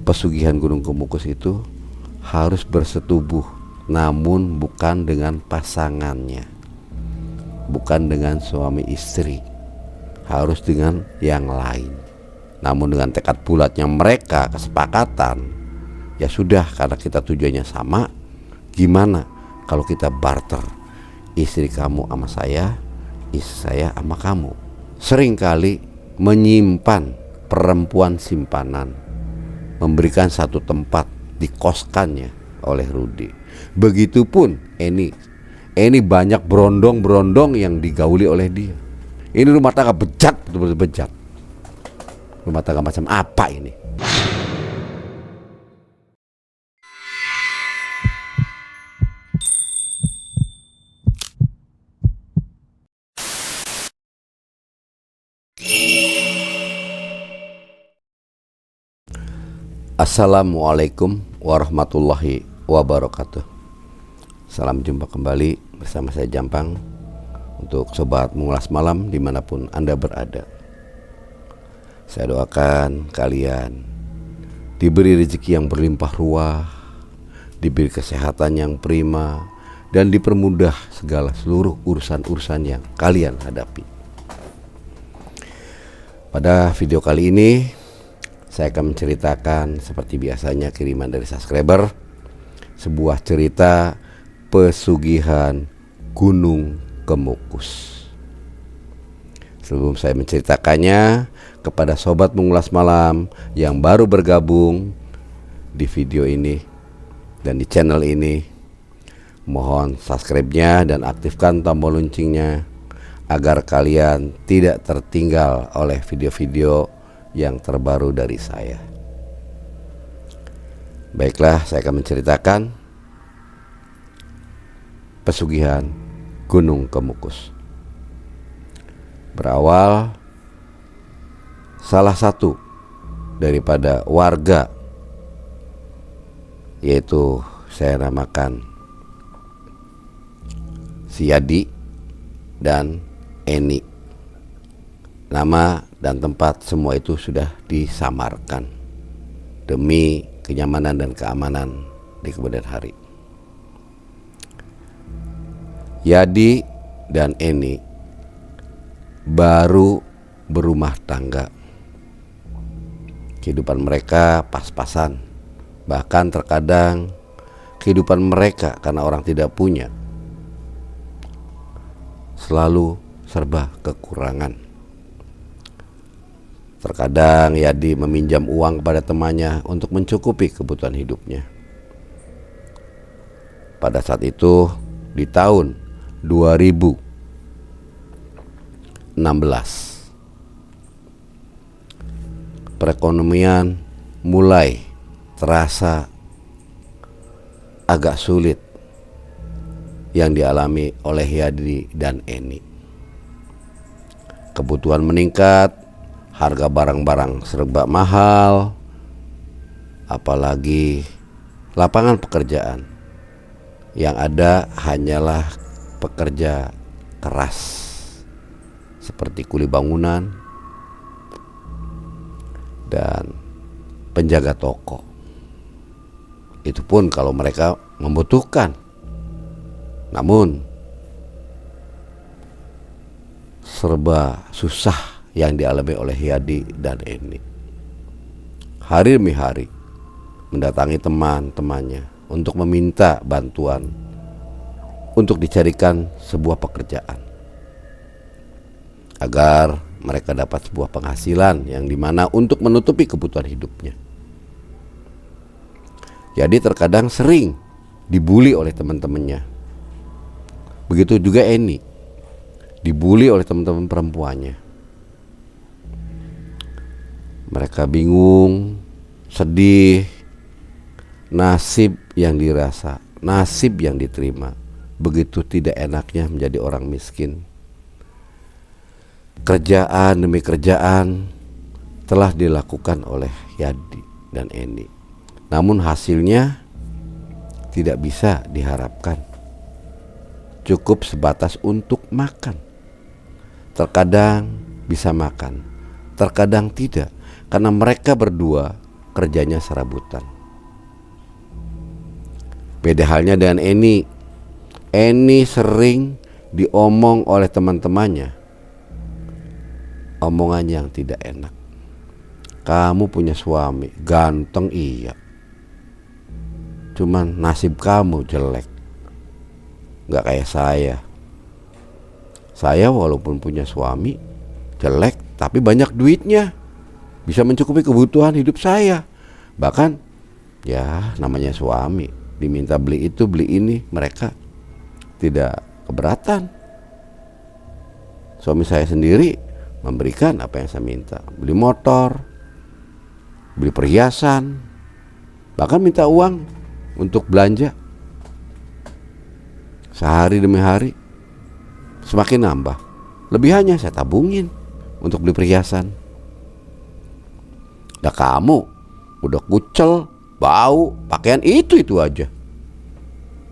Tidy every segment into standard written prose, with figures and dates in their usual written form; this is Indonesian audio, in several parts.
pesugihan Gunung Kemukus itu harus bersetubuh, namun bukan dengan pasangannya, bukan dengan suami istri, harus dengan yang lain. Namun dengan tekad bulatnya mereka, kesepakatan, ya sudah, karena kita tujuannya sama, gimana kalau kita barter, istri kamu sama saya, istri saya sama kamu. Seringkali menyimpan perempuan simpanan, memberikan satu tempat, dikoskannya oleh Rudi. Begitupun Eni banyak berondong-berondong yang digauli oleh dia. Ini rumah tangga bejat, betul-betul bejat. Rumah tangga macam apa ini? Assalamualaikum warahmatullahi wabarakatuh. Salam jumpa kembali bersama saya Jampang untuk sobat mengulas malam dimanapun Anda berada. Saya doakan kalian diberi rezeki yang berlimpah ruah, diberi kesehatan yang prima, dan dipermudah segala seluruh urusan-urusan yang kalian hadapi. Pada video kali ini saya akan menceritakan seperti biasanya kiriman dari subscriber, sebuah cerita pesugihan Gunung Kemukus. Sebelum saya menceritakannya kepada sobat mengulas malam yang baru bergabung di video ini dan di channel ini, mohon subscribe-nya dan aktifkan tombol loncengnya agar kalian tidak tertinggal oleh video-video yang terbaru dari saya. Baiklah, saya akan menceritakan pesugihan Gunung Kemukus. Berawal salah satu daripada warga, yaitu saya namakan si Yadi dan Eni. Nama dan tempat semua itu sudah disamarkan demi kenyamanan dan keamanan di kemudian hari. Yadi dan Eni baru berumah tangga. Kehidupan mereka pas-pasan. Bahkan terkadang kehidupan mereka karena orang tidak punya selalu serba kekurangan. Terkadang Yadi meminjam uang kepada temannya untuk mencukupi kebutuhan hidupnya. Pada saat itu di tahun 2016, perekonomian mulai terasa agak sulit yang dialami oleh Yadi dan Eni. Kebutuhan meningkat, harga barang-barang serba mahal, apalagi lapangan pekerjaan yang ada hanyalah pekerja keras seperti kuli bangunan dan penjaga toko. Itu pun kalau mereka membutuhkan. Namun serba susah yang dialami oleh Yadi dan Eni. Hari demi hari mendatangi teman-temannya untuk meminta bantuan untuk dicarikan sebuah pekerjaan agar mereka dapat sebuah penghasilan yang dimana untuk menutupi kebutuhan hidupnya. Jadi terkadang sering dibully oleh teman-temannya. Begitu juga Eni dibully oleh teman-teman perempuannya. Mereka bingung, sedih, nasib yang dirasa, nasib yang diterima, begitu tidak enaknya menjadi orang miskin. Kerjaan demi kerjaan telah dilakukan oleh Yadi dan Eni, namun hasilnya tidak bisa diharapkan. Cukup sebatas untuk makan. Terkadang bisa makan, terkadang tidak, karena mereka berdua kerjanya serabutan. Beda halnya dengan Eni. Eni sering diomong oleh teman-temannya, omongan yang tidak enak. Kamu punya suami ganteng, iya, cuman nasib kamu jelek, gak kayak saya. Saya walaupun punya suami jelek, tapi banyak duitnya, bisa mencukupi kebutuhan hidup saya. Bahkan ya namanya suami, diminta beli itu beli ini, mereka tidak keberatan. Suami saya sendiri memberikan apa yang saya minta, beli motor, beli perhiasan, bahkan minta uang untuk belanja. Sehari demi hari semakin nambah, lebihannya saya tabungin untuk beli perhiasan. Udah kamu udah kucel, bau, pakaian itu aja.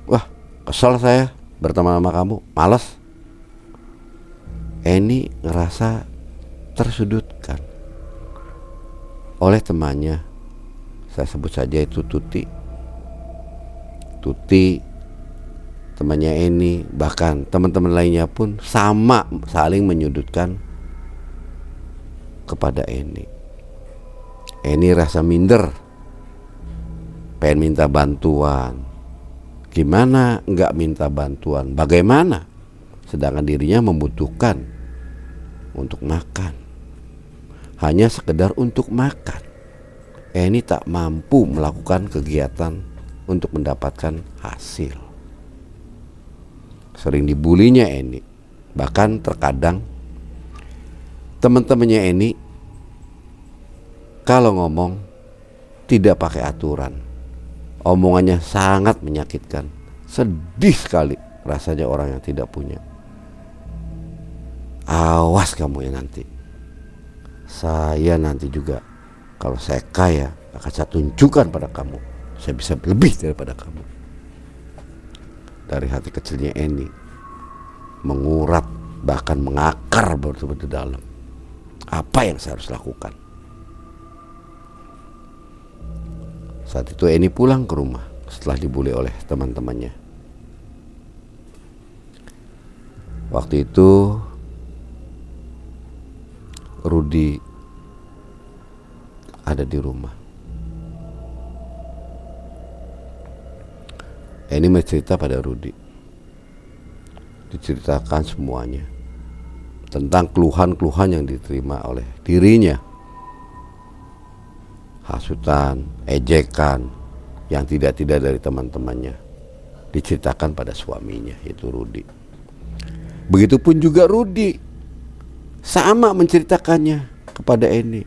Wah, kesel saya berteman sama kamu, malas. Eni ngerasa tersudutkan oleh temannya. Saya sebut saja itu Tuti. Tuti, temannya Eni, bahkan teman-teman lainnya pun sama saling menyudutkan kepada Eni. Eni rasa minder, pengen minta bantuan. Gimana enggak minta bantuan? Bagaimana? Sedangkan dirinya membutuhkan untuk makan. Hanya sekedar untuk makan. Eni tak mampu melakukan kegiatan untuk mendapatkan hasil. Sering dibulinya Eni. Bahkan terkadang teman-temannya Eni kalau ngomong tidak pakai aturan. Omongannya sangat menyakitkan. Sedih sekali rasanya orang yang tidak punya. Awas kamu ya nanti. Saya nanti juga kalau saya kaya akan saya tunjukkan pada kamu. Saya bisa lebih daripada kamu. Dari hati kecilnya Eni mengurat, bahkan mengakar betul-betul dalam. Apa yang saya harus lakukan? Saat itu Eni pulang ke rumah setelah dibully oleh teman-temannya. Waktu itu Rudi ada di rumah. Eni bercerita pada Rudi. Diceritakan semuanya tentang keluhan-keluhan yang diterima oleh dirinya. Hasutan, ejekan yang tidak-tidak dari teman-temannya diceritakan pada suaminya, yaitu Rudi. Begitupun juga Rudi sama menceritakannya kepada Eni,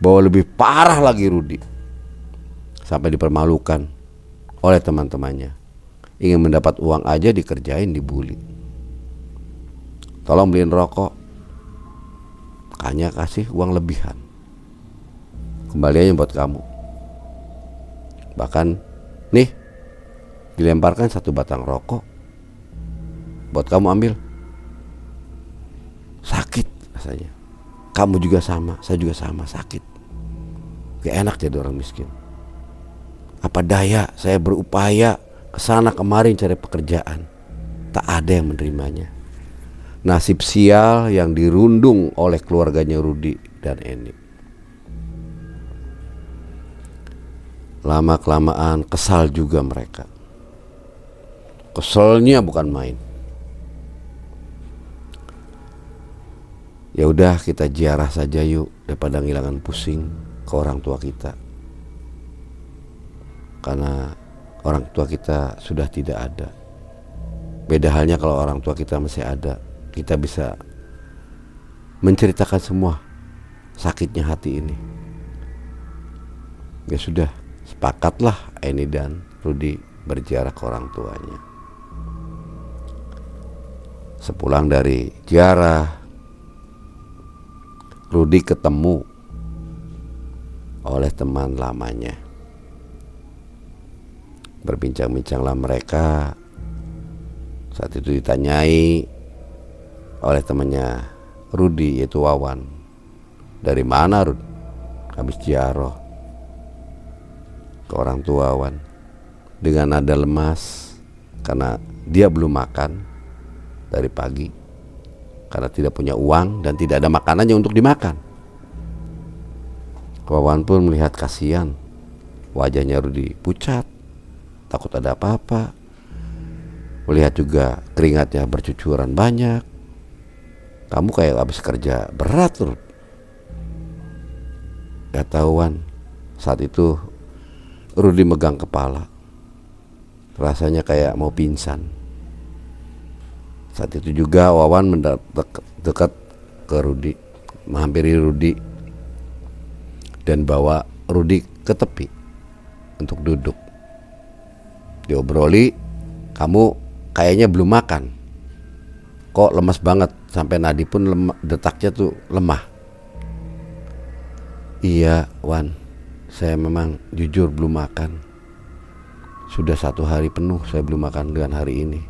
bahwa lebih parah lagi Rudi, sampai dipermalukan oleh teman-temannya. Ingin mendapat uang aja dikerjain, dibully. Tolong beliin rokok, makanya kasih uang lebihan, kembaliannya buat kamu. Bahkan nih dilemparkan 1 batang rokok, buat kamu ambil. Sakit rasanya. Kamu juga sama, saya juga sama, sakit. Gak enak jadi orang miskin. Apa daya saya berupaya kesana kemarin cari pekerjaan, tak ada yang menerimanya. Nasib sial yang dirundung oleh keluarganya Rudi dan Eni. Lama-kelamaan kesal juga mereka. Keselnya bukan main. Ya udah, kita ziarah saja yuk daripada ngilangan pusing ke orang tua kita. Karena orang tua kita sudah tidak ada. Beda halnya kalau orang tua kita masih ada, kita bisa menceritakan semua sakitnya hati ini. Ya sudah, sepakatlah Eni dan Rudi berziarah ke orang tuanya. Sepulang dari ziarah, Rudi ketemu oleh teman lamanya. Berbincang-bincanglah mereka. Saat itu ditanyai oleh temannya Rudi, yaitu Wawan. Dari mana Rud? Habis ziarah. ke orang tua Wan dengan nada lemas karena dia belum makan dari pagi karena tidak punya uang dan tidak ada makanannya untuk dimakan. Wawan pun melihat kasihan, wajahnya Rudi pucat, takut ada apa-apa. Melihat juga keringatnya bercucuran banyak. Kamu kayak habis kerja berat, Rud. Gak tahu Wan, saat itu Rudi megang kepala, rasanya kayak mau pingsan. Saat itu juga Wawan mendekat ke Rudi, menghampiri Rudi dan bawa Rudi ke tepi untuk duduk. Diobroli, kamu kayaknya belum makan, kok lemas banget sampai nadi pun detaknya tuh lemah. Iya Wan, saya memang jujur belum makan. Sudah 1 hari penuh saya belum makan dengan hari ini.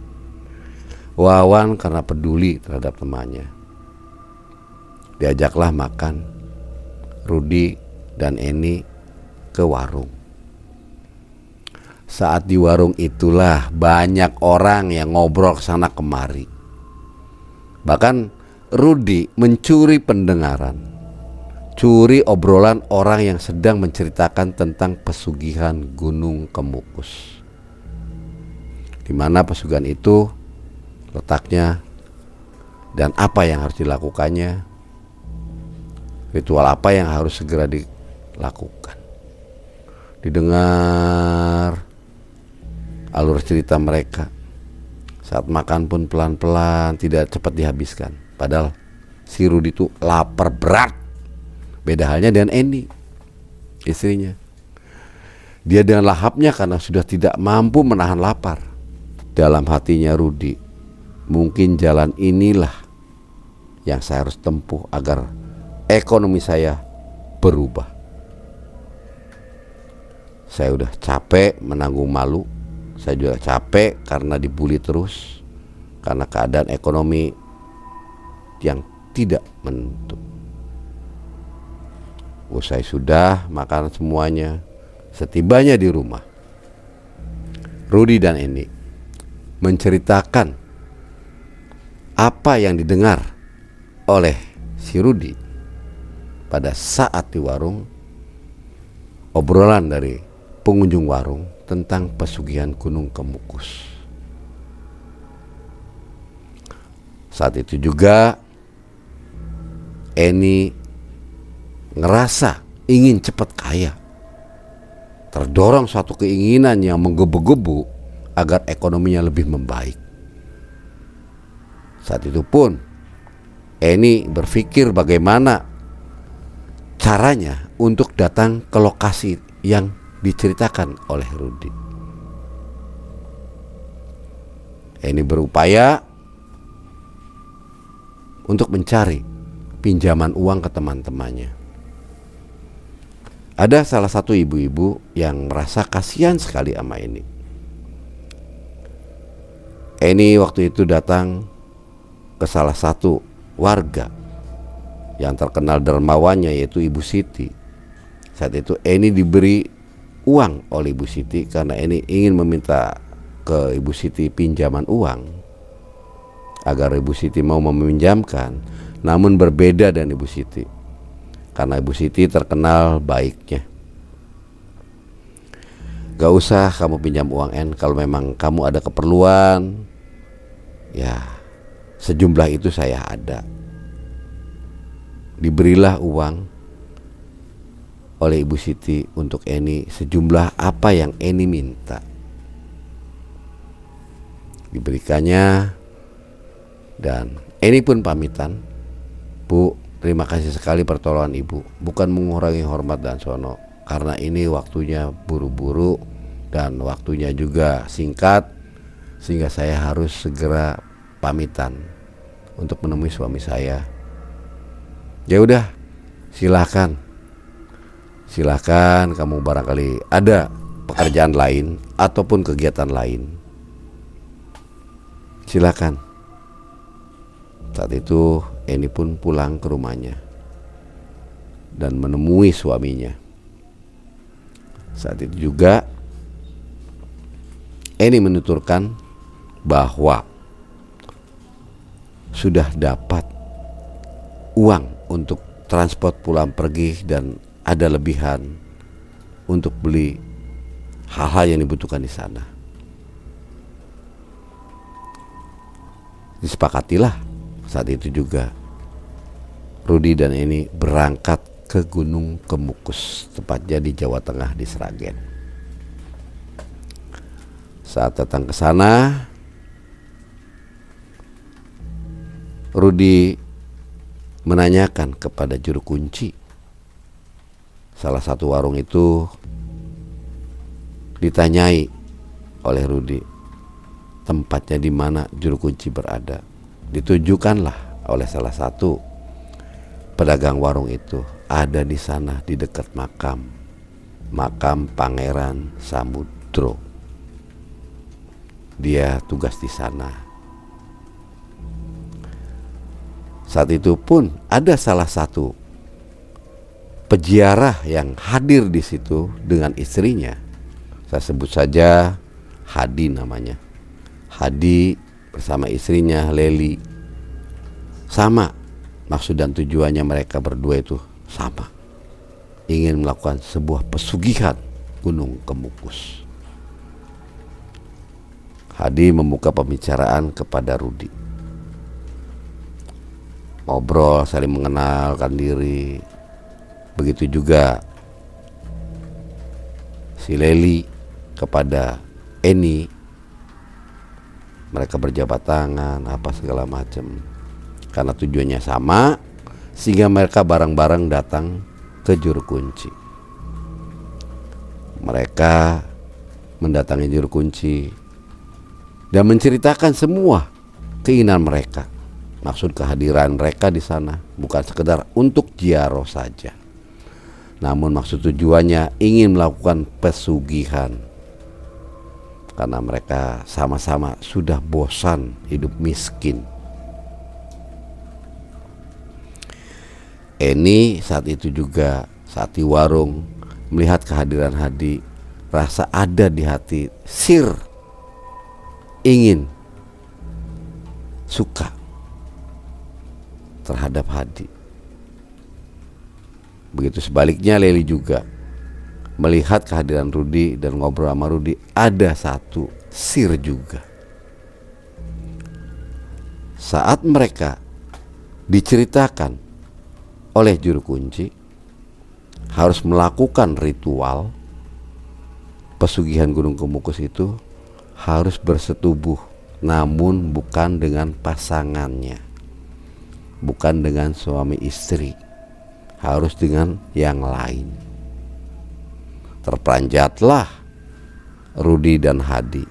Wawan karena peduli terhadap temannya, diajaklah makan Rudi dan Eni ke warung. Saat di warung itulah banyak orang yang ngobrol kesana kemari. Bahkan Rudi mencuri pendengaran, curi obrolan orang yang sedang menceritakan tentang pesugihan Gunung Kemukus. Di mana pesugihan itu letaknya dan apa yang harus dilakukannya, ritual apa yang harus segera dilakukan. Didengar alur cerita mereka. Saat makan pun pelan-pelan, tidak cepat dihabiskan. Padahal si Rudi itu lapar berat. Beda halnya dengan Eni, istrinya. Dia dengan lahapnya karena sudah tidak mampu menahan lapar. Dalam hatinya Rudi, mungkin jalan inilah yang saya harus tempuh agar ekonomi saya berubah. Saya udah capek menanggung malu. Saya juga capek karena dibully terus, karena keadaan ekonomi yang tidak menentu. Usai sudah makan semuanya, setibanya di rumah, Rudi dan Eni menceritakan apa yang didengar oleh si Rudi pada saat di warung, obrolan dari pengunjung warung tentang pesugihan Gunung Kemukus. Saat itu juga Eni ngerasa ingin cepat kaya, terdorong suatu keinginan yang menggebu-gebu agar ekonominya lebih membaik. Saat itu pun Eni berpikir bagaimana caranya untuk datang ke lokasi yang diceritakan oleh Rudi. Eni berupaya untuk mencari pinjaman uang ke teman-temannya. Ada salah satu ibu-ibu yang merasa kasihan sekali sama Eni. Eni waktu itu datang ke salah satu warga yang terkenal dermawannya, yaitu Ibu Siti. Saat itu Eni diberi uang oleh Ibu Siti karena Eni ingin meminta ke Ibu Siti pinjaman uang agar Ibu Siti mau meminjamkan, namun berbeda dengan Ibu Siti karena Ibu Siti terkenal baiknya. Gak usah kamu pinjam uang En, kalau memang kamu ada keperluan, ya sejumlah itu saya ada. Diberilah uang oleh Ibu Siti untuk Eni sejumlah apa yang Eni minta. Diberikannya dan Eni pun pamitan, Bu, terima kasih sekali pertolongan Ibu, bukan mengurangi hormat dan sono, karena ini waktunya buru-buru dan waktunya juga singkat, sehingga saya harus segera pamitan untuk menemui suami saya. Ya udah, silakan kamu barangkali ada pekerjaan lain ataupun kegiatan lain, silakan. Saat itu Eni pun pulang ke rumahnya dan menemui suaminya. Saat itu juga Eni menuturkan bahwa sudah dapat uang untuk transport pulang pergi dan ada lebihan untuk beli hal-hal yang dibutuhkan di sana. Disepakatilah saat itu juga Rudi dan Eni berangkat ke Gunung Kemukus, tepatnya di Jawa Tengah di Sragen. Saat datang ke sana, Rudi menanyakan kepada juru kunci salah satu warung itu. Ditanyai oleh Rudi tempatnya di mana juru kunci berada. Ditunjukkanlah oleh salah satu pedagang warung itu, ada di sana di dekat makam Pangeran Samudro. Dia tugas di sana. Saat itu pun ada salah satu peziarah yang hadir di situ dengan istrinya. Saya sebut saja Hadi namanya. Hadi bersama istrinya Leli. Sama maksud dan tujuannya mereka berdua itu sama. Ingin melakukan sebuah pesugihan Gunung Kemukus. Hadi membuka pembicaraan kepada Rudi. Ngobrol, saling mengenalkan diri. Begitu juga si Leli kepada Eni. Mereka berjabat tangan apa segala macam. Karena tujuannya sama, sehingga mereka bareng-bareng datang ke juru kunci. Mereka mendatangi juru kunci dan menceritakan semua keinginan mereka. Maksud kehadiran mereka di sana bukan sekedar untuk ziarah saja, namun maksud tujuannya ingin melakukan pesugihan. Karena mereka sama-sama sudah bosan hidup miskin. Eni saat itu juga saat di warung melihat kehadiran Hadi, rasa ada di hati ingin suka terhadap Hadi. Begitu sebaliknya Leli juga melihat kehadiran Rudi dan ngobrol sama Rudi, ada satu juga. Saat mereka diceritakan oleh juru kunci harus melakukan ritual pesugihan Gunung Kemukus itu, harus bersetubuh, namun bukan dengan pasangannya, bukan dengan suami istri, harus dengan yang lain. Terperanjatlah Rudi dan Hadi.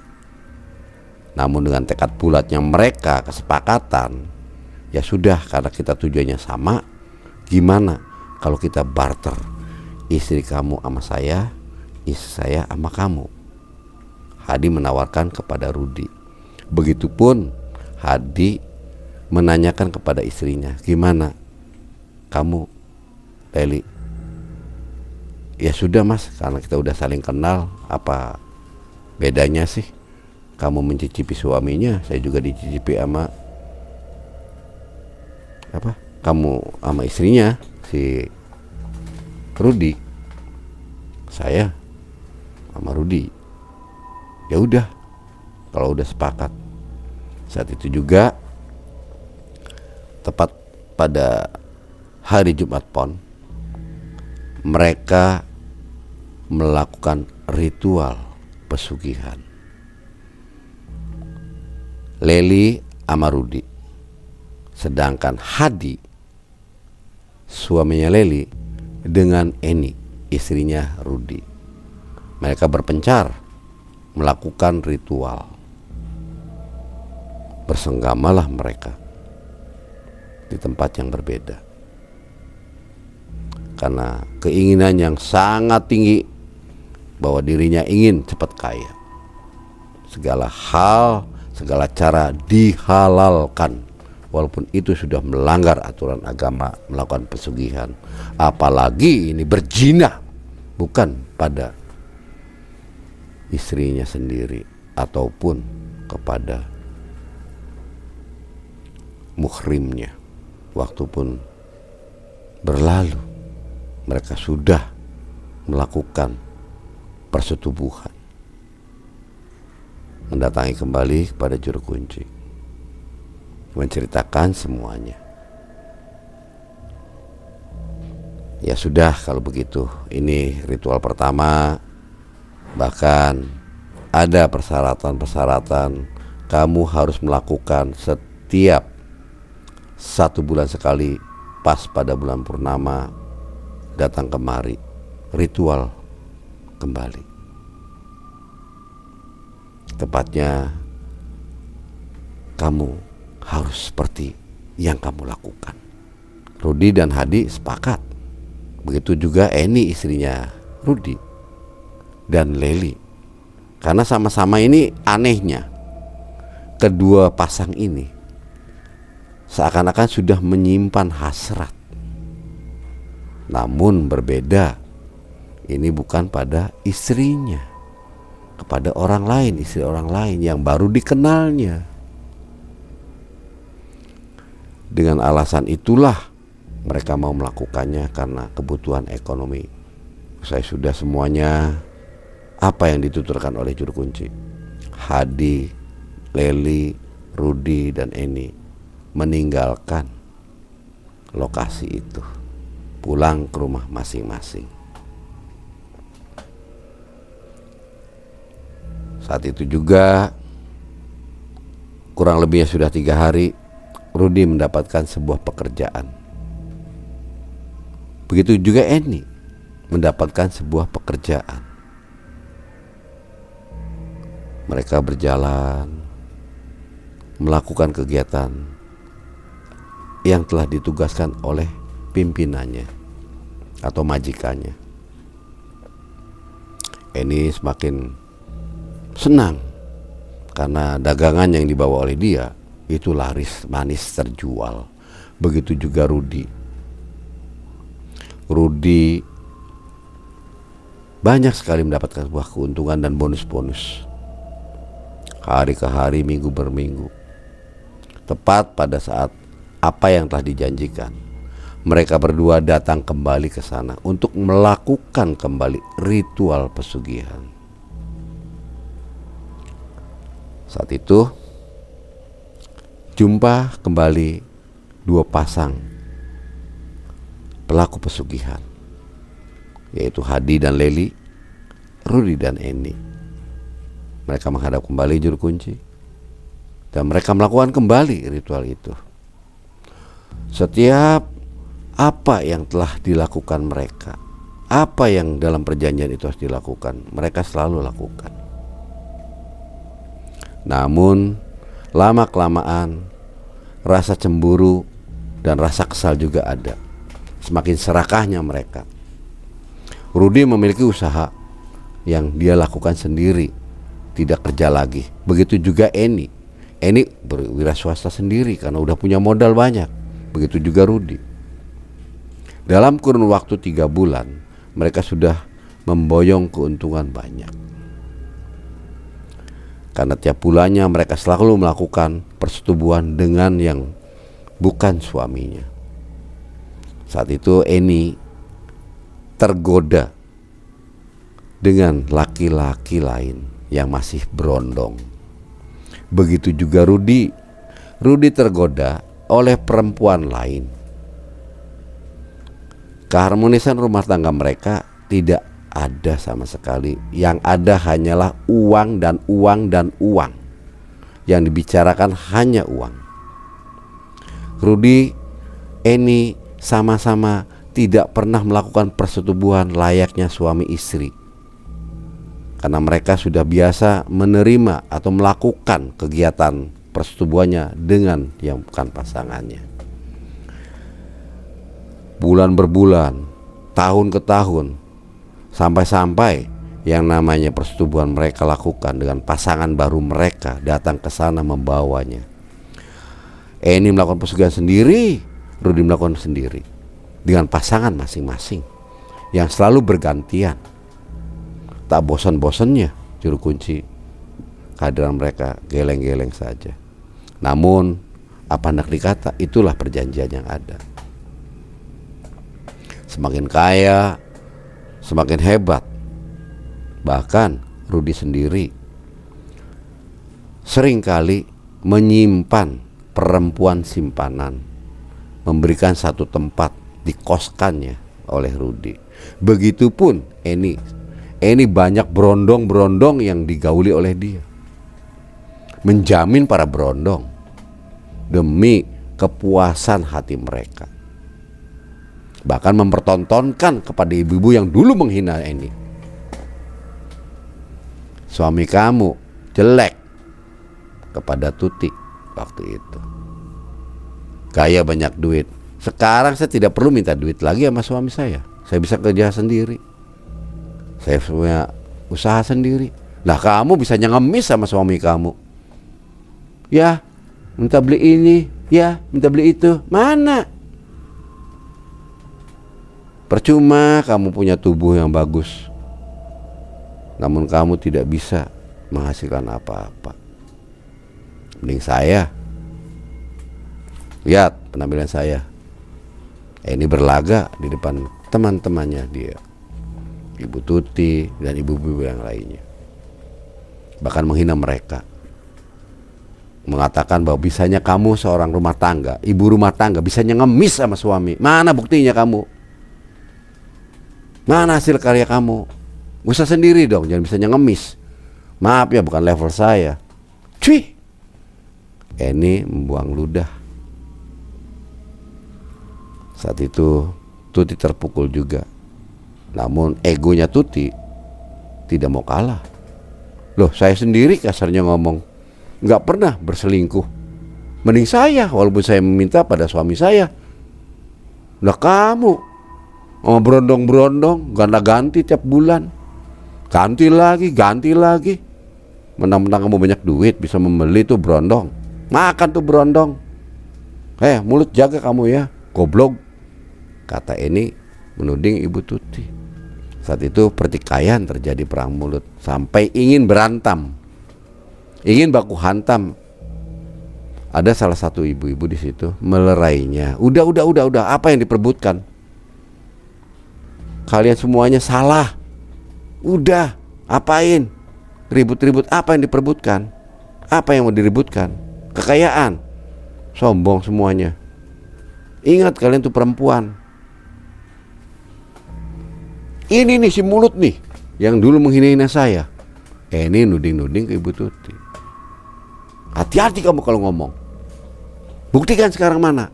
Namun dengan tekad bulatnya mereka, kesepakatan, ya sudah, karena kita tujuannya sama, gimana kalau kita barter, istri kamu sama saya, istri saya sama kamu. Hadi menawarkan kepada Rudi. Begitupun Hadi menanyakan kepada istrinya, gimana kamu, Leli? Ya sudah mas, karena kita udah saling kenal, apa bedanya sih kamu mencicipi suaminya, saya juga dicicipi sama kamu sama istrinya si Rudi, saya sama Rudi. Ya udah, kalau udah sepakat. Saat itu juga tepat pada hari Jumat Pon, mereka melakukan ritual pesugihan. Leli sama Rudi. Sedangkan Hadi, suaminya Leli, dengan Eni, istrinya Rudi. Mereka berpencar melakukan ritual. Bersenggamalah mereka di tempat yang berbeda. Karena keinginan yang sangat tinggi bahwa dirinya ingin cepat kaya. Segala hal, segala cara dihalalkan, walaupun itu sudah melanggar aturan agama, melakukan pesugihan. Apalagi ini berzina, bukan pada istrinya sendiri ataupun kepada muhrimnya. Waktu pun berlalu, mereka sudah melakukan persetubuhan, mendatangi kembali kepada juru kunci, menceritakan semuanya. Ya sudah, kalau begitu ini ritual pertama. Bahkan ada persyaratan-persyaratan, kamu harus melakukan setiap 1 bulan sekali, pas pada bulan purnama datang kemari, ritual kembali. Tepatnya kamu harus seperti yang kamu lakukan. Rudi dan Hadi sepakat. Begitu juga Eni, istrinya Rudi, dan Leli. Karena sama-sama ini anehnya, kedua pasang ini seakan-akan sudah menyimpan hasrat. Namun berbeda, ini bukan pada istrinya, kepada orang lain, istri orang lain yang baru dikenalnya. Dengan alasan itulah mereka mau melakukannya, karena kebutuhan ekonomi. Usai sudah semuanya, apa yang dituturkan oleh juru kunci, Hadi, Leli, Rudi, dan Eni meninggalkan lokasi itu, pulang ke rumah masing-masing. Saat itu juga, kurang lebihnya sudah 3 hari, Rudi mendapatkan sebuah pekerjaan. Begitu juga Eni mendapatkan sebuah pekerjaan. Mereka berjalan melakukan kegiatan yang telah ditugaskan oleh pimpinannya atau majikannya. Eni semakin senang karena dagangan yang dibawa oleh dia itu laris manis terjual. Begitu juga Rudi banyak sekali mendapatkan sebuah keuntungan dan bonus-bonus. Hari ke hari, minggu berminggu. Tepat pada saat apa yang telah dijanjikan, mereka berdua datang kembali ke sana untuk melakukan kembali ritual pesugihan. Saat itu jumpa kembali 2 pasang pelaku pesugihan, yaitu Hadi dan Leli, Rudi dan Eni. Mereka menghadap kembali juru kunci dan mereka melakukan kembali ritual itu. Setiap apa yang telah dilakukan mereka, apa yang dalam perjanjian itu harus dilakukan, mereka selalu lakukan. Namun lama-kelamaan rasa cemburu dan rasa kesal juga ada. Semakin serakahnya mereka. Rudi memiliki usaha yang dia lakukan sendiri, tidak kerja lagi. Begitu juga Eni. Eni berwira swasta sendiri karena udah punya modal banyak. Begitu juga Rudi. Dalam kurun waktu 3 bulan, mereka sudah memboyong keuntungan banyak. Karena tiap bulannya mereka selalu melakukan persetubuhan dengan yang bukan suaminya. Saat itu Eni tergoda dengan laki-laki lain yang masih berondong. Begitu juga Rudi. Rudi tergoda oleh perempuan lain. Keharmonisan rumah tangga mereka tidak ada sama sekali. Yang ada hanyalah uang dan uang dan uang. Yang dibicarakan hanya uang. Rudi, Eni sama-sama tidak pernah melakukan persetubuhan layaknya suami istri, karena mereka sudah biasa menerima atau melakukan kegiatan persetubuhannya dengan yang bukan pasangannya. Bulan berbulan, tahun ke tahun, sampai-sampai yang namanya persetubuhan mereka lakukan dengan pasangan baru mereka datang ke sana membawanya. Eni melakukan pesugihan sendiri, Rudi melakukan sendiri dengan pasangan masing-masing yang selalu bergantian. Tak bosan-bosannya juru kunci, kehadiran mereka geleng-geleng saja. Namun apa hendak dikata, itulah perjanjian yang ada. Semakin kaya, semakin hebat. Bahkan Rudi sendiri seringkali menyimpan perempuan simpanan, memberikan satu tempat dikoskannya oleh Rudi. Begitupun Eni banyak berondong-berondong yang digauli oleh dia, menjamin para berondong demi kepuasan hati mereka. Bahkan mempertontonkan kepada ibu-ibu yang dulu menghina Eni, suami kamu jelek, kepada Tuti waktu itu. Kaya banyak duit. Sekarang saya tidak perlu minta duit lagi sama suami saya. Saya bisa kerja sendiri. Saya punya usaha sendiri. Nah, kamu bisa ngemis sama suami kamu. Ya, minta beli ini, ya, minta beli itu. Mana? Percuma kamu punya tubuh yang bagus, namun kamu tidak bisa menghasilkan apa-apa. Mending saya. Lihat penampilan saya. Ini berlaga di depan teman-temannya dia, Ibu Tuti dan ibu-ibu yang lainnya. Bahkan menghina mereka, mengatakan bahwa bisanya kamu seorang rumah tangga, ibu rumah tangga, bisanya ngemis sama suami. Mana buktinya kamu? Mana hasil karya kamu? Usah sendiri dong, jangan bisanya ngemis. Maaf ya, bukan level saya. Cuy. Eni membuang ludah. Saat itu Tuti terpukul juga. Namun egonya Tuti tidak mau kalah. Loh, saya sendiri kasarnya ngomong nggak pernah berselingkuh. Mending saya, walaupun saya meminta pada suami saya. Lah kamu berondong-berondong, ganti tiap bulan, ganti lagi. Menang-menang kamu banyak duit, bisa membeli tuh berondong, makan tuh berondong. Mulut jaga kamu ya, goblok, kata Eni menuding Ibu Tuti. Saat itu pertikaian terjadi, perang mulut, sampai ingin berantem, ingin baku hantam. Ada salah satu ibu-ibu di situ melerainya. Udah, apa yang diperbutkan? Kalian semuanya salah. Udah, apain? Ribut-ribut, apa yang diperbutkan? Apa yang mau diributkan? Kekayaan. Sombong semuanya. Ingat, kalian tuh perempuan. Ini nih si mulut nih yang dulu menghina saya. Ini nuding-nuding ke Ibu Tuti. Hati-hati kamu kalau ngomong. Buktikan sekarang mana.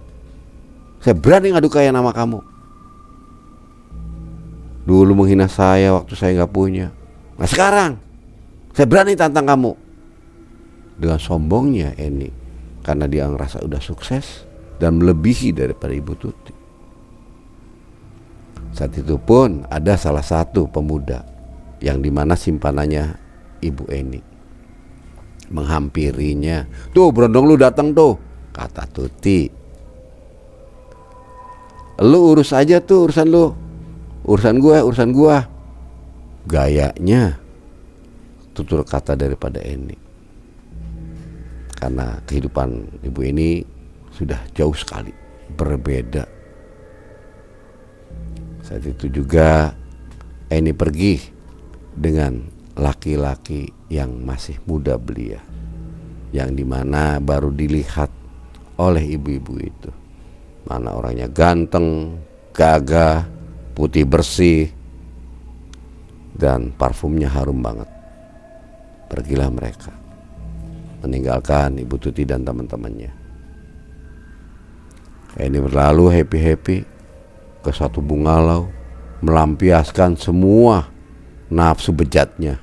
Saya berani ngadu kaya nama kamu. Dulu menghina saya waktu saya gak punya. Nah sekarang saya berani tantang kamu. Dengan sombongnya Eni, karena dia ngerasa udah sukses dan melebihi daripada Ibu Tuti. Saat itu pun ada salah satu pemuda yang dimana simpanannya Ibu Eni menghampirinya. Tuh berondong lu datang tuh, kata Tuti. Lu urus aja tuh urusan lu, urusan gua. Gayanya tutur kata daripada Eni, karena kehidupan Ibu Eni sudah jauh sekali berbeda. Saat itu juga Eni pergi dengan laki-laki yang masih muda belia, yang dimana baru dilihat oleh ibu-ibu itu. Mana orangnya ganteng, gagah, putih bersih, dan parfumnya harum banget. Pergilah mereka, meninggalkan Ibu Tuti dan teman-temannya. Eni berlalu happy-happy ke satu bungalau, melampiaskan semua nafsu bejatnya.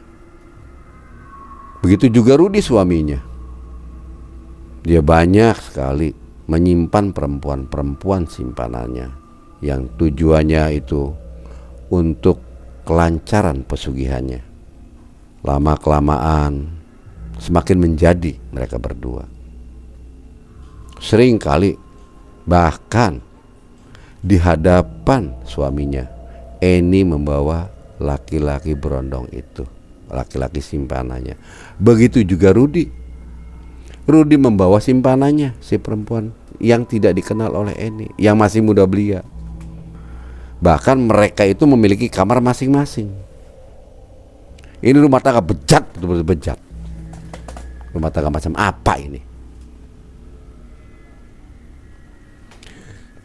Begitu juga Rudi suaminya. Dia banyak sekali menyimpan perempuan-perempuan simpanannya, yang tujuannya itu untuk kelancaran pesugihannya. Lama-kelamaan semakin menjadi mereka berdua. Sering kali bahkan di hadapan suaminya Eni membawa laki-laki berondong itu laki-laki simpanannya. Begitu juga Rudi. Rudi membawa simpanannya, si perempuan yang tidak dikenal oleh Eni, yang masih muda belia. Bahkan mereka itu memiliki kamar masing-masing. Ini rumah tangga bejat, betul-betul bejat. Rumah tangga macam apa ini?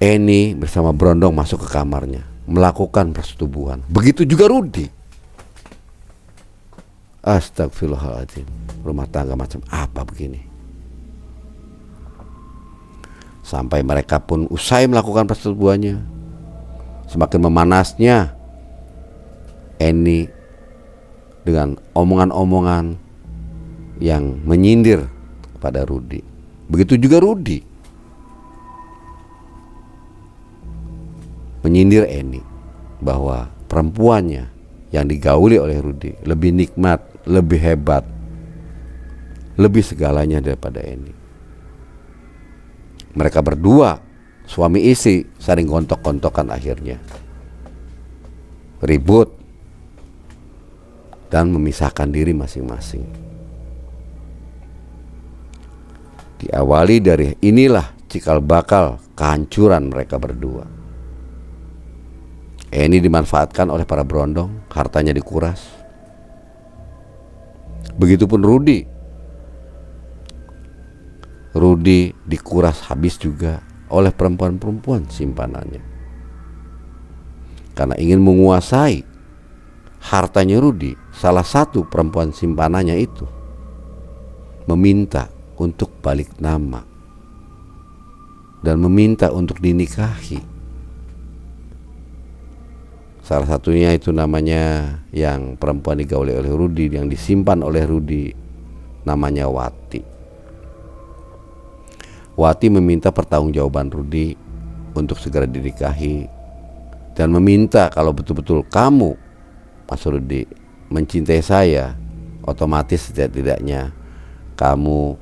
Eni bersama Brondong masuk ke kamarnya, melakukan persetubuhan. Begitu juga Rudi. Astagfirullahaladzim, rumah tangga macam apa begini? Sampai mereka pun usai melakukan persetubuhannya, semakin memanasnya Eni dengan omongan-omongan yang menyindir kepada Rudi. Begitu juga Rudi menyindir Eni bahwa perempuannya yang digauli oleh Rudi lebih nikmat, lebih hebat, lebih segalanya daripada Eni. Mereka berdua suami istri saling gontok-gontokan, akhirnya ribut dan memisahkan diri masing-masing. Diawali dari inilah cikal bakal kehancuran mereka berdua. Eni dimanfaatkan oleh para Brondong, hartanya dikuras. Begitupun Rudi. Rudi dikuras habis juga oleh perempuan-perempuan simpanannya. Karena ingin menguasai hartanya Rudi, salah satu perempuan simpanannya itu meminta untuk balik nama dan meminta untuk dinikahi. Salah satunya itu namanya, yang perempuan digauli oleh Rudi, yang disimpan oleh Rudi, namanya Wati. Wati meminta pertanggungjawaban Rudi untuk segera dinikahi dan meminta kalau betul-betul kamu, Mas Rudi, mencintai saya, otomatis setidak-tidaknya kamu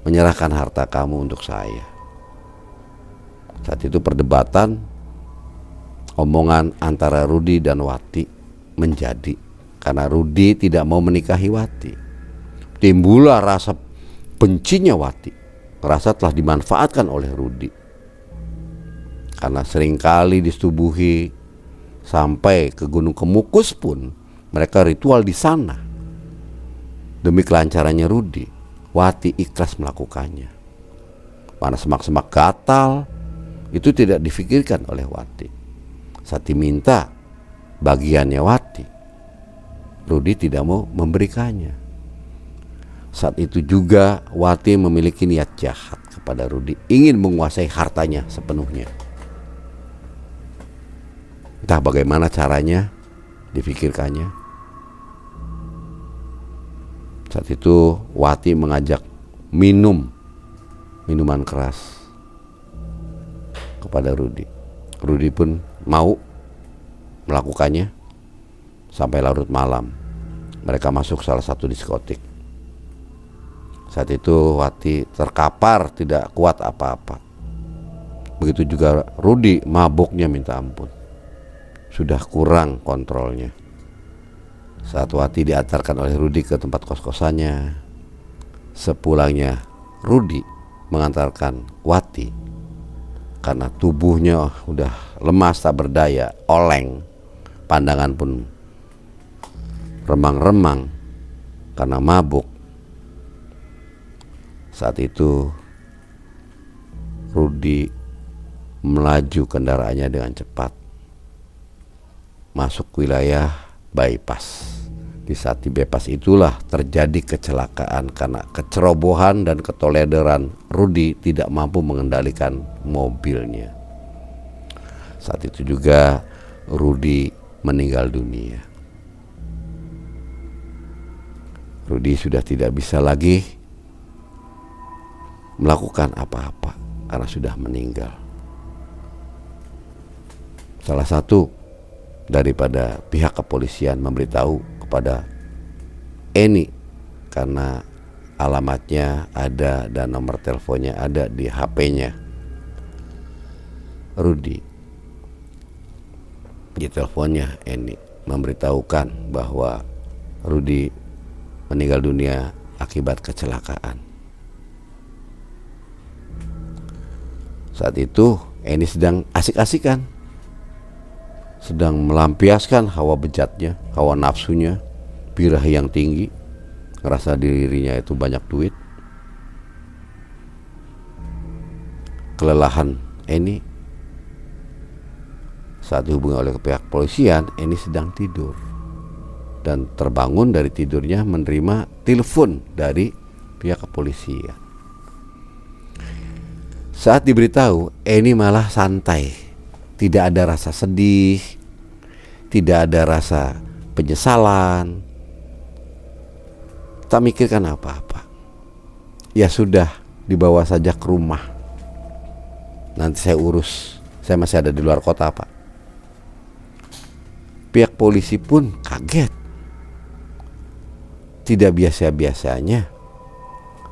menyerahkan harta kamu untuk saya. Saat itu perdebatan, omongan antara Rudi dan Wati menjadi, karena Rudi tidak mau menikahi Wati. Timbullah rasa bencinya Wati, rasa telah dimanfaatkan oleh Rudi. Karena seringkali disetubuhi sampai ke Gunung Kemukus pun mereka ritual di sana. Demi kelancarannya Rudi, Wati ikhlas melakukannya. Mana semak-semak gatal itu tidak difikirkan oleh Wati. Saat diminta bagiannya Wati, Rudi tidak mau memberikannya. Saat itu juga Wati memiliki niat jahat kepada Rudi, ingin menguasai hartanya sepenuhnya. Entah bagaimana caranya difikirkannya. Saat itu Wati mengajak minuman keras kepada Rudi. Rudi pun mau melakukannya. Sampai larut malam mereka masuk salah satu diskotik. Saat itu Wati terkapar, tidak kuat apa-apa. Begitu juga Rudi, mabuknya minta ampun, sudah kurang kontrolnya. Saat Wati diantarkan oleh Rudi ke tempat kos-kosannya, sepulangnya Rudi mengantarkan Wati karena tubuhnya udah lemas tak berdaya, oleng, pandangan pun remang-remang karena mabuk. Saat itu Rudi melaju kendaraannya dengan cepat masuk wilayah bypass. Di saat di bypass itulah terjadi kecelakaan karena kecerobohan dan keteledoran Rudi tidak mampu mengendalikan mobilnya. Saat itu juga Rudi meninggal dunia. Rudi sudah tidak bisa lagi melakukan apa-apa karena sudah meninggal. Salah satu daripada pihak kepolisian memberitahu kepada Eni, karena alamatnya ada dan nomor teleponnya ada di HP-nya Rudi. Di teleponnya Eni memberitahukan bahwa Rudi meninggal dunia akibat kecelakaan. Saat itu Eni sedang asik-asikan, sedang melampiaskan hawa bejatnya, hawa nafsunya, birahi yang tinggi, ngerasa dirinya itu banyak duit. Kelelahan Eni. Saat dihubungi oleh pihak polisian, Eni sedang tidur dan terbangun dari tidurnya menerima telepon dari pihak kepolisian. Saat diberitahu, Eni malah santai, tidak ada rasa sedih, tidak ada rasa penyesalan, tak mikirkan apa-apa. Ya sudah, dibawa saja ke rumah, nanti saya urus, saya masih ada di luar kota Pak. Pihak polisi pun kaget. Tidak biasa-biasanya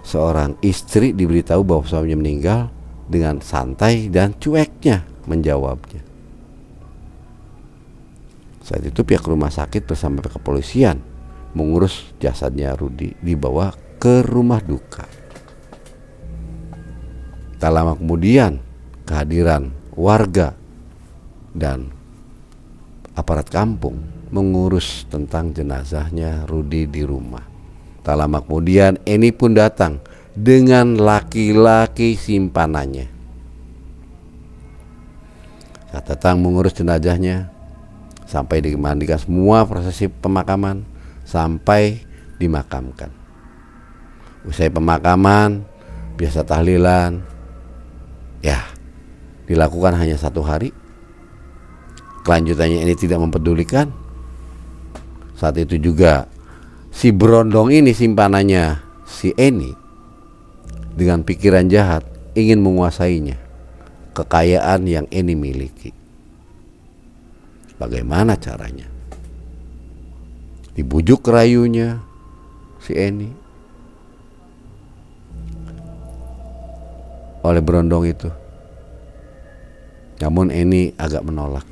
seorang istri diberitahu bahwa suaminya meninggal dengan santai dan cueknya menjawabnya. Saat itu pihak rumah sakit bersama pihak kepolisian mengurus jasadnya Rudi dibawa ke rumah duka. Tak lama kemudian kehadiran warga dan aparat kampung mengurus tentang jenazahnya Rudi di rumah. Tak lama kemudian Eni pun datang dengan laki-laki simpanannya. Saat datang mengurus jenazahnya, sampai dimandikan semua prosesi pemakaman, sampai dimakamkan. Usai pemakaman, biasa tahlilan, ya dilakukan hanya 1 hari. Kelanjutannya ini tidak mempedulikan. Saat itu juga si berondong ini, simpanannya si Eni, dengan pikiran jahat ingin menguasainya, kekayaan yang Eni miliki. Bagaimana caranya? Dibujuk rayunya si Eni oleh berondong itu. Namun Eni agak menolak.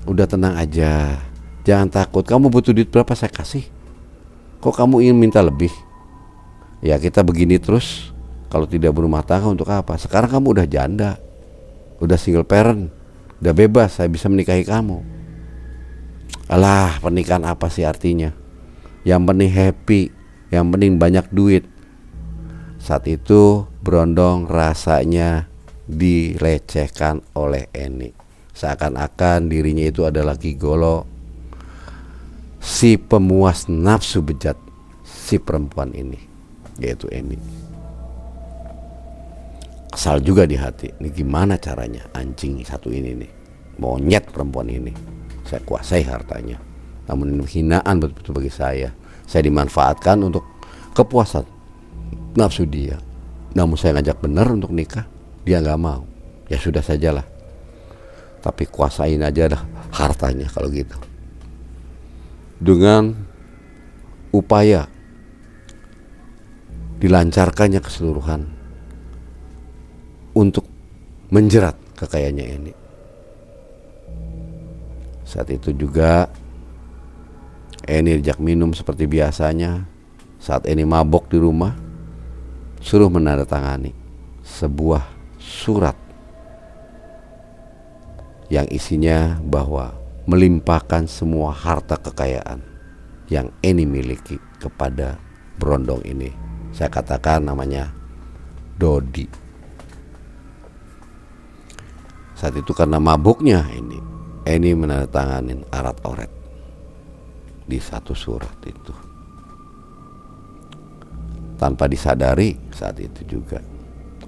Udah tenang aja, jangan takut. Kamu butuh duit berapa saya kasih. Kok kamu ingin minta lebih? Ya kita begini terus, kalau tidak berumah tangga untuk apa? Sekarang kamu udah janda, udah single parent, udah bebas, saya bisa menikahi kamu. Alah, pernikahan apa sih artinya? Yang penting happy, yang penting banyak duit. Saat itu berondong rasanya dilecehkan oleh Eni. Seakan-akan dirinya itu adalah gigolo, si pemuas nafsu bejat si perempuan ini, yaitu Eni. Kesal juga di hati, ini gimana caranya anjing satu ini nih, monyet perempuan ini, saya kuasai hartanya. Namun ini hinaan betul-betul bagi saya. Saya dimanfaatkan untuk kepuasan nafsu dia. Namun saya ngajak benar untuk nikah, dia gak mau. Ya sudah sajalah, tapi kuasain aja dah hartanya kalau gitu. Dengan upaya dilancarkannya keseluruhan untuk menjerat kekayaannya ini. Saat itu juga Eni diajak minum seperti biasanya. Saat Eni mabok di rumah, suruh menandatangani sebuah surat yang isinya bahwa melimpahkan semua harta kekayaan yang Eni miliki kepada berondong ini. Saya katakan namanya Dodi. Saat itu karena mabuknya Eni menandatanganin arat-oret di satu surat itu, tanpa disadari saat itu juga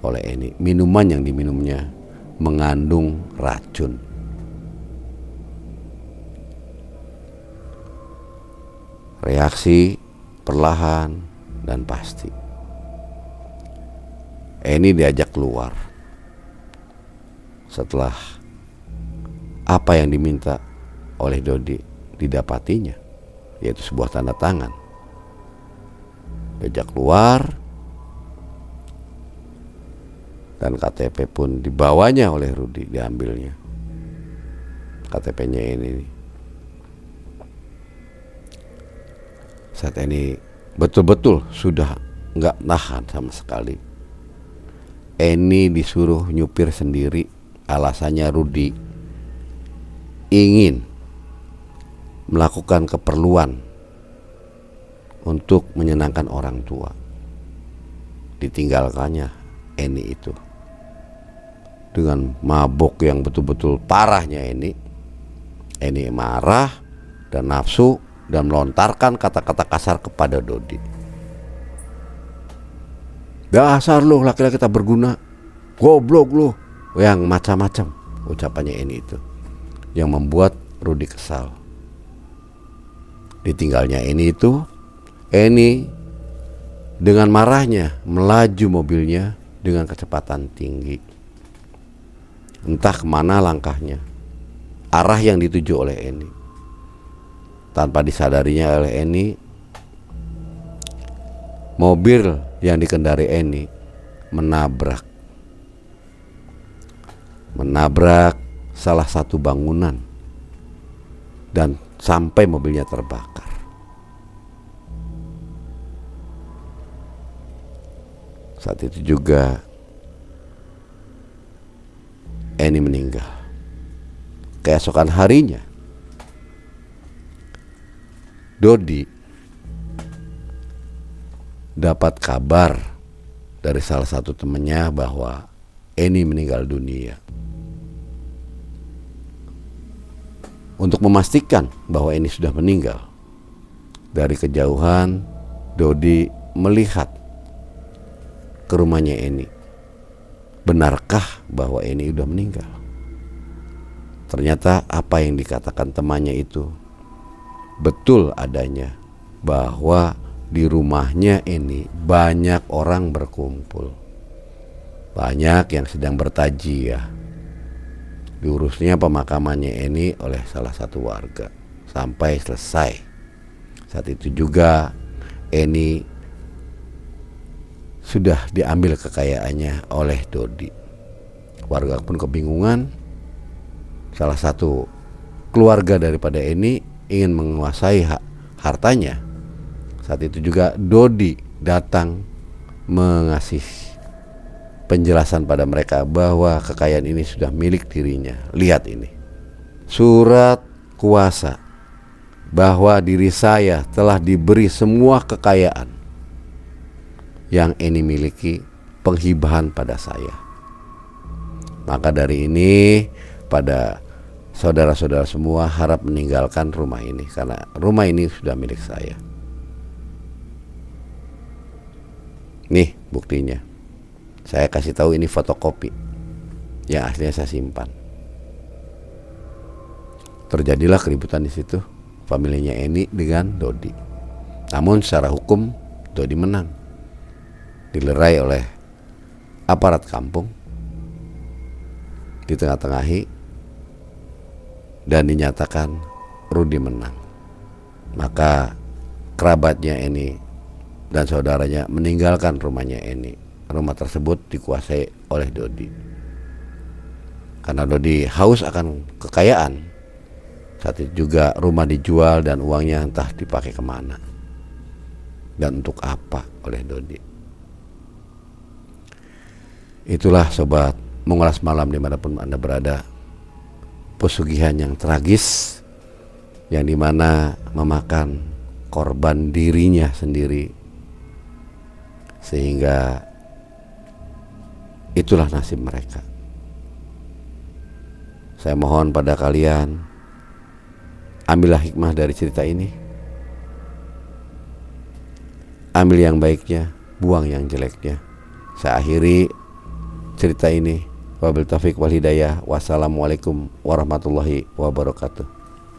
oleh Eni, minuman yang diminumnya mengandung racun. Reaksi perlahan dan pasti. Eni diajak keluar setelah apa yang diminta oleh Dodi didapatinya, yaitu sebuah tanda tangan. Diajak keluar dan KTP pun dibawanya oleh Rudi, diambilnya KTP-nya ini. Saat ini betul-betul sudah nggak nahan sama sekali. Eni disuruh nyupir sendiri, alasannya Rudi ingin melakukan keperluan untuk menyenangkan orang tua. Ditinggalkannya Eni itu dengan mabok yang betul-betul parahnya. Eni marah dan nafsu dan melontarkan kata-kata kasar kepada Dodi. Dasar lu laki-laki tak berguna, goblok lu, yang macam-macam ucapannya Eni itu, yang membuat Rudi kesal. Ditinggalnya Eni itu, Eni dengan marahnya melaju mobilnya dengan kecepatan tinggi. Entah kemana langkahnya, arah yang dituju oleh Eni. Tanpa disadarinya oleh Eni, mobil yang dikendari Eni menabrak salah satu bangunan dan sampai mobilnya terbakar. Saat itu juga Eni meninggal. Keesokan harinya Dodi dapat kabar dari salah satu temannya bahwa Eni meninggal dunia. Untuk memastikan bahwa Eni sudah meninggal, dari kejauhan Dodi melihat ke rumahnya Eni. Benarkah bahwa Eni sudah meninggal? Ternyata apa yang dikatakan temannya itu betul adanya, bahwa di rumahnya Eni banyak orang berkumpul, banyak yang sedang bertajiah. Diurusnya pemakamannya Eni oleh salah satu warga sampai selesai. Saat itu juga Eni sudah diambil kekayaannya oleh Dodi. Warga pun kebingungan. Salah satu keluarga daripada Eni ingin menguasai hartanya. Saat itu juga Dodi datang mengasih penjelasan pada mereka bahwa kekayaan ini sudah milik dirinya. Lihat ini, surat kuasa bahwa diri saya telah diberi semua kekayaan yang Eni miliki, penghibahan pada saya. Maka dari ini pada saudara-saudara semua harap meninggalkan rumah ini, karena rumah ini sudah milik saya. Nih buktinya. Saya kasih tahu ini fotokopi yang aslinya saya simpan. Terjadilah keributan di situ, familinya Eni dengan Dodi. Namun secara hukum Dodi menang. Dilerai oleh aparat kampung, di tengah-tengahi, dan dinyatakan Rudi menang. Maka kerabatnya Eni dan saudaranya meninggalkan rumahnya Eni. Rumah tersebut dikuasai oleh Dodi. Karena Dodi haus akan kekayaan, saat itu juga rumah dijual dan uangnya entah dipakai kemana dan untuk apa oleh Dodi. Itulah sobat mengulas malam dimanapun Anda berada, pesugihan yang tragis yang dimana memakan korban dirinya sendiri, sehingga itulah nasib mereka. Saya mohon pada kalian, ambillah hikmah dari cerita ini, ambil yang baiknya, buang yang jeleknya. Saya akhiri cerita ini. Wabil taufiq wal hidayah. Wassalamualaikum warahmatullahi wabarakatuh.